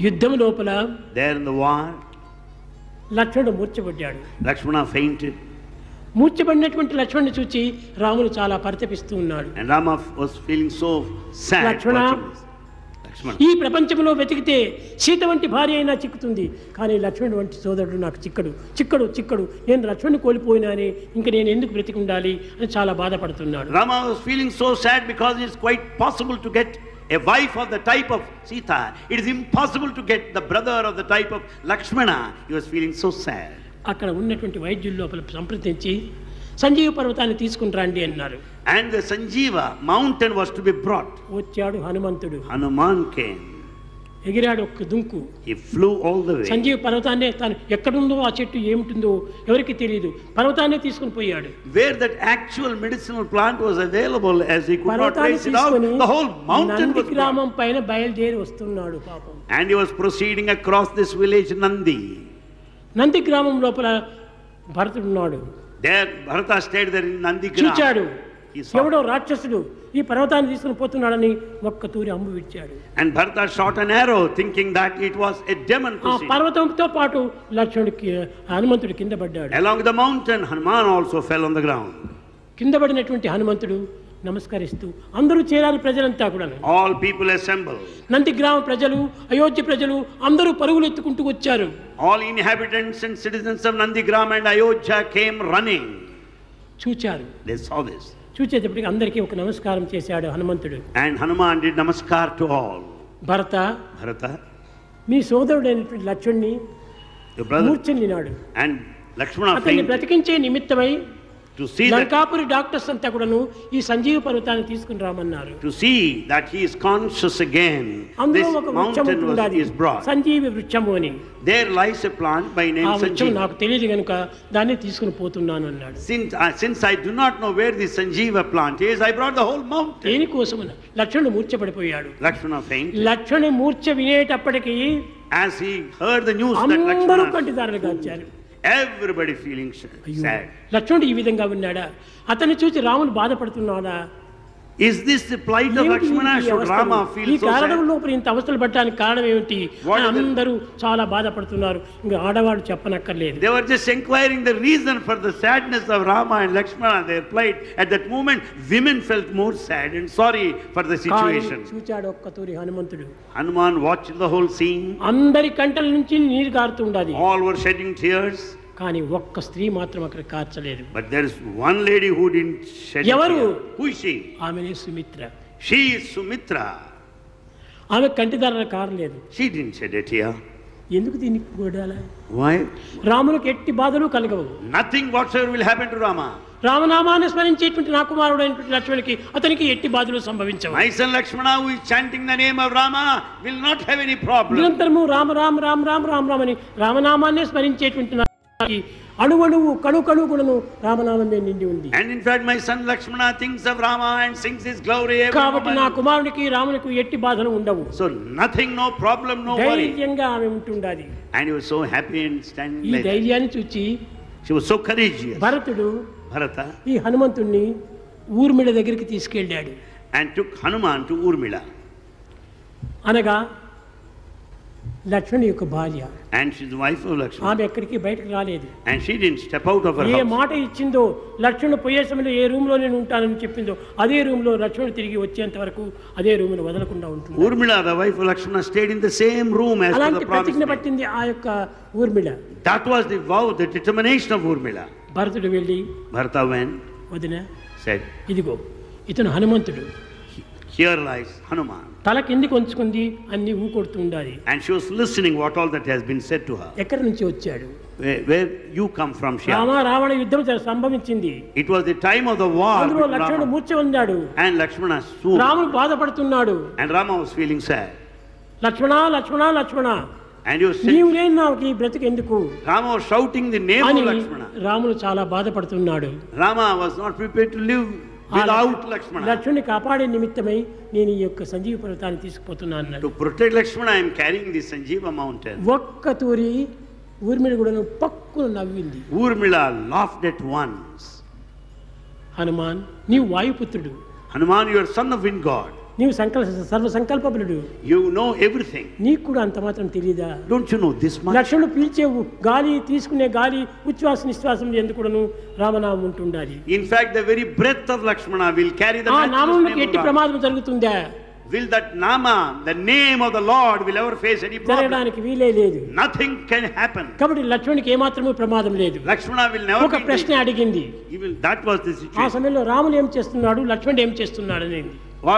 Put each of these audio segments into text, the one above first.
యుద్ధం లోపల there in the war, లక్ష్మణుడు మూర్ఛపడ్డాడు. Lakshmana fainted. మూర్ఛపడినటువంటి లక్ష్మణుని చూచి రాముడు చాలా పరితపిస్తూ ఉన్నాడు. And Rama was feeling so sad. Lakshmana, ఈ ప్రపంచంలో వెతికితే సీత వంటి భార్య అయినా చిక్కుతుంది, కానీ లక్ష్మణుడు వంటి సోదరుడు నాకు చిక్కడు. నేను లక్ష్మణుని కోల్పోయినానే, ఇంకా నేను ఎందుకు బ్రతికి ఉండాలి అని చాలా బాధపడుతున్నాడు. Rama was feeling so sad because it's quite possible to get a wife of the type of Sita. It is impossible to get the brother of the type of Lakshmana. He was feeling so sad. అక్కడ ఉన్నటువంటి వైద్యుల లోపల సంప్రదించి సంజీవ పర్వతాన్ని తీసుకుని రండి అన్నారు. And the Sanjeeva mountain was to be brought. వచ్చాడు హనుమంతుడు. Hanuman came. ఎగిరాడు ఒక్క దుంకు. He flew all the way. Sanjeeva పర్వతాన్ని తాను ఎక్కడుందో ఆ చెట్టు ఏమిటిందో ఎవరికి తెలియదు, పర్వతాన్ని తీసుకుని పోయాడు. Where that actual medicinal plant was available, as he could not trace it out, the whole mountain was గ్రామం పైన బయలుదేరి వస్తున్నాడు పాపం. And he was proceeding across this village Nandi. Nandi గ్రామం లోపల భరతుడు ఉన్నాడు. There Bharata stayed there in Nandi Gram. చూచాడు, ఎవడో రాక్షసుడు ఈ పర్వతాన్ని తీసుకుని పోతున్నాడని ఒక్క తూరి అమ్ము విచ్చాడు. And Bharata shot an arrow thinking that it was a demon ఆ proceeding. పర్వతంతో పాటు లక్ష్మణుడికి హనుమంతుడు కింద పడ్డాడు. Along the mountain Hanuman also fell on the ground. కింద పడినటువంటి హనుమంతుడు నమస్కరిస్తూ అందరూ చేరాలి, ప్రజలంతా కూడా. All people assembled. నంది గ్రామ ప్రజలు, అయోధ్య ప్రజలు అందరూ పరుగులు ఎత్తుకుంటూ వచ్చారు. All inhabitants and citizens of Nandigram and Ayodhya came running. చూచారు. They saw this. చూచేటప్పటికి అందరికీ ఒక నమస్కారం చేశాడు హనుమంతుడు. And Hanuman did namaskar to all. Bharata, me Bharata, సోదరుడైనటువంటి లక్ష్మణుని your brother, మూర్ఛనినాడు. and Lakshmana అతన్ని fainted. బ్రతికించే నిమిత్తమై To see that, Lankapuri doctors అంతా కూడాను ఈ సంజీవ పర్వతాన్ని తీసుకుని రామన్నారు. to see that he is conscious again, అందులో this ఒక వృక్షం mountain ఉండాలి, is brought. సంజీవి వృక్షము అని. There lies a plant by ఆ name వృక్షం Sanjeeva. నాకు తెలియదు కనుక దాన్ని తీసుకుని పోతున్నాను అన్నాడు. Since I do not know where the Sanjeeva plant is, I brought the whole mountain. దేనికోసం లక్ష్మణుడు మూర్ఛపడిపోయాడు. Lakshmana fainted. లక్ష్మణుని మూర్ఛ వినేటప్పటికీ As he heard the news that అందరూ Lakshmana, కంటిదారులుగా వచ్చారు. everybody feeling sad. లక్ష్మణుడు ఈ విధంగా ఉన్నాడా, అతన్ని చూసి రాముడు బాధపడుతున్నాడా? Is this the plight of Lakshmana? Should Rama feel ఈ so కారణం sad? లోపల ఇంత అవస్థలు పడటానికి కారణం ఏమిటి? What is the- అందరూ చాలా బాధపడుతున్నారు. ఇంకా ఆడవాడు చెప్పనక్కర్లేదు. They were just inquiring the reason for the sadness of Rama and Lakshmana, their plight. At that moment, women felt more sad and sorry for the situation. చూచాడు ఒక్క తూరి హనుమంతుడు. Hanuman watched the whole scene. అందరి కంటల నుంచి నీరు కారుతుండాలి, All were shedding tears. కానీ ఒక్క స్త్రీ మాత్రం అక్కడ కార్చలేదు. But there is one lady who didn't shed a Evaru? tear. Who is she? ఆమెనే సుమిత్ర. She is Sumitra. ఆమె కంటిదారుల కారలేదు. She didn't shed a tear. ఎందుకు దీనికి గోడాలా? Why? రామునికి ఎట్టి బాధలు కలగవు. Nothing whatsoever will happen to Rama. రామనామాన్ని స్మరించేటువంటి నా కుమారుడైనటువంటి లక్ష్మణునికి అతనికి ఎట్టి బాధలు సంభవించవు. My son Lakshmana, who is chanting the name of Rama, will not have any problem. నిరంతరము రామ రామ రామ రామ రామ రామ అని రామనామాన్ని స్మరించేటువంటి నాకి అణువణువు కణు గుణను రామనామమే నిండి ఉంది. And in fact, my son Lakshmana thinks of Rama and sings his glory every కాబట్టి నా moment. కుమారునికి రామునికి ఎట్టి బాధలు ఉండవు. So nothing, no problem, no worry. ధైర్యంగా ఆమె ఉంటుండాలి. And he was so happy and ఈ standing like that. ధైర్యాన్ని చూచి She was so courageous. భరతుడు Bharata ఈ హనుమంతుణ్ణి ఊర్మిళ దగ్గరికి తీసుకెళ్ళాడు. and took Hanuman to Urmila. అనగా లక్ష్మణుని యొక్క భార్య. And she's the wife of Lakshmana. ఆమె ఎక్కడికి బయటకు రాలేదు. And she didn't step out of her A house. మాట ఇచ్చిందో లక్ష్మణుడు పోయే సమయంలో ఏ రూమ్ లో నేను ఉంటానని చెప్పిందో అదే రూమ్ లో లక్ష్మణుడు తిరిగి వచ్చేంత వరకు అదే రూమ్ ను వదలకుండా ఉంటుంది. Urmila, the wife of Lakshmana, stayed in the same room as per అలాంటి the promise. ప్రతిజ్ఞ made. పట్టింది ఆ యొక్క Urmila. That was the vow, the determination of Urmila. భరతుడు వెళ్ళి Bharata went, వదిన said, ఇదిగో ఇతను హనుమంతుడు, here lies Hanuman. తల కిందికి ఉంచుకుంది అన్ని ఊకొడుతూ ఉండాలి. And she was listening what all that has been said to her. ఎక్కడి నుంచి వచ్చాడు? Where you come from, she Rama asked. Ravana యుద్ధం సంభవించింది. It was the time of the war అందులో with లక్ష్మణుడు Rama. మూర్ఛ పొందాడు. And Lakshmana swooned. రాముడు బాధపడుతున్నాడు. And Rama was feeling sad. Lakshmana Lakshmana Lakshmana And he was saying, నీవు లేని నాకు ఈ బ్రతికి ఎందుకు Rama was shouting the name అని of Lakshmana. రాముడు చాలా బాధపడుతున్నాడు. Rama was not prepared to live without Lakshmana. లక్ష్మణుని కాపాడే నిమిత్తమై నేను ఈ యొక్క సంజీవ పర్వతాన్ని తీసుకుపోతున్నాను అన్నాడు. To protect Lakshmana, I am carrying the Sanjeeva mountain. ఒక్క తూరి ఊర్మిళ కూడా పక్కున నవ్వింది. Urmila laughed at once. Hanuman నీవు వాయుపుత్రుడు, Hanuman, you are son of wind god. నీవు సర్వ సంకల్పబలుడు. You know everything. నీకు కూడా అంత మాత్రం తెలియదా? Don't you know this much? లక్ష్మణుడు పీల్చే గాలి, తీసుకునే గాలి, ఉచ్ఛ్వాస నిశ్వాసం ఎందుకును రామనామం ఉంటుండాలి. In fact, the very breath of Lakshmana will carry the ఆ నామమునకు ఎట్టి ప్రమాదం జరుగుతుందా? Will that nama, the name of the Lord, will ever face any problem? జరగడానికి వీలే లేదు. Nothing can happen. కాబట్టి లక్ష్మణునికి ఏమాత్రమూ ప్రమాదం లేదు. Lakshmana will never. ఒక ప్రశ్న అడిగింది. That was the ఆ situation. సమయంలో రాముడు ఏం చేస్తున్నాడు, లక్ష్మణుడు ఏం చేస్తున్నాడు అనేది.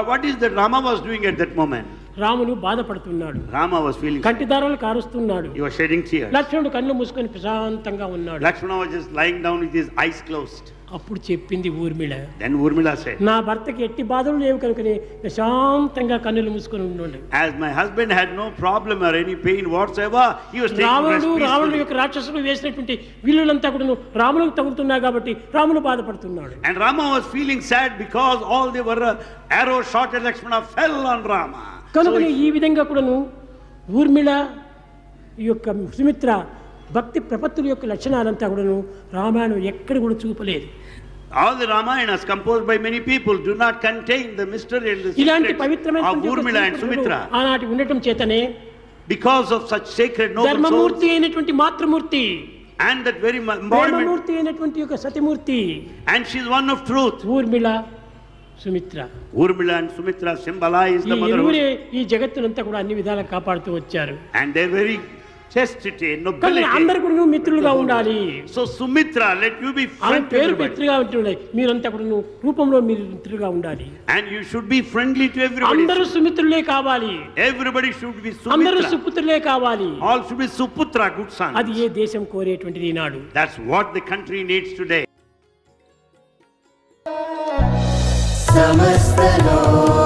What is that Rama was doing at that moment? రాముడు బాధపడుతున్నాడు. Rama was feeling. కంటిదారాలు కారుస్తున్నాడు. He was shedding tears. లక్ష్మణుడు కళ్ళు మూసుకొని ప్రశాంతంగా ఉన్నాడు. Lakshmana was just lying down with his eyes closed. అప్పుడు చెప్పింది ఊర్మిళ. Then Urmila said, నా భర్తకి ఎట్టి బాధలు లేవు కనుకనే ప్రశాంతంగా కన్నులు మూసుకొని ఉన్నాడు. as my husband had no problem or any pain whatsoever, he was taking rest రాముడు peacefully. యొక్క రాక్షసులు వేసినటువంటి విల్లులంతా కూడా రాములకు తగులుతున్నాయి కాబట్టి రాముడు బాధపడుతున్నాడు. And Rama was feeling sad because all the arrows shot at Lakshmana fell on Rama. కనుకనే ఈ విధంగా కూడాను ఊర్మిళ యొక్క సుమిత్ర భక్తి ప్రపత్తుల యొక్క లక్షణాలంతా కూడాను రామాయణం ఎక్కడ కూడా చూపలేదు. All the Ramayanas composed by many people do not contain the mystery and the ఇలాంటి secrets పవిత్రమైన of Urmila and Sumitra. ఆనాటి ఉండటం చేతనే Because of such sacred noble souls, ధర్మమూర్తి అయినటువంటి మాతృమూర్తి, and that very embodiment, ప్రేమమూర్తి అయినటువంటి యొక్క సతిమూర్తి, and she is one of truth. Urmila Sumitra. Urmila and Sumitra symbolize ఈ the motherhood, ఇరువురే ఈ జగత్తునంతా కూడా అన్ని విధాలా కాపాడుతూ వచ్చారు. and they are very chastity, కానీ nobility. అందరు కూడా నువ్వు మిత్రులుగా ఉండాలి. So Sumitra, let you be ఆమె friend to పేరు everybody, మిత్రులుగా ఉంటుండే, మీరంతా కూడా నువ్వు రూపంలో మీరు మిత్రులుగా ఉండాలి. and you should be friendly to everybody. అందరూ సుమిత్రులే కావాలి. Everybody should be అందరూ Sumitra. సుపుత్రులే కావాలి. All should be Suputra, good sons. అది ఏ దేశం కోరేటువంటిది ఈనాడు. That's what the country needs today. समस्त लोक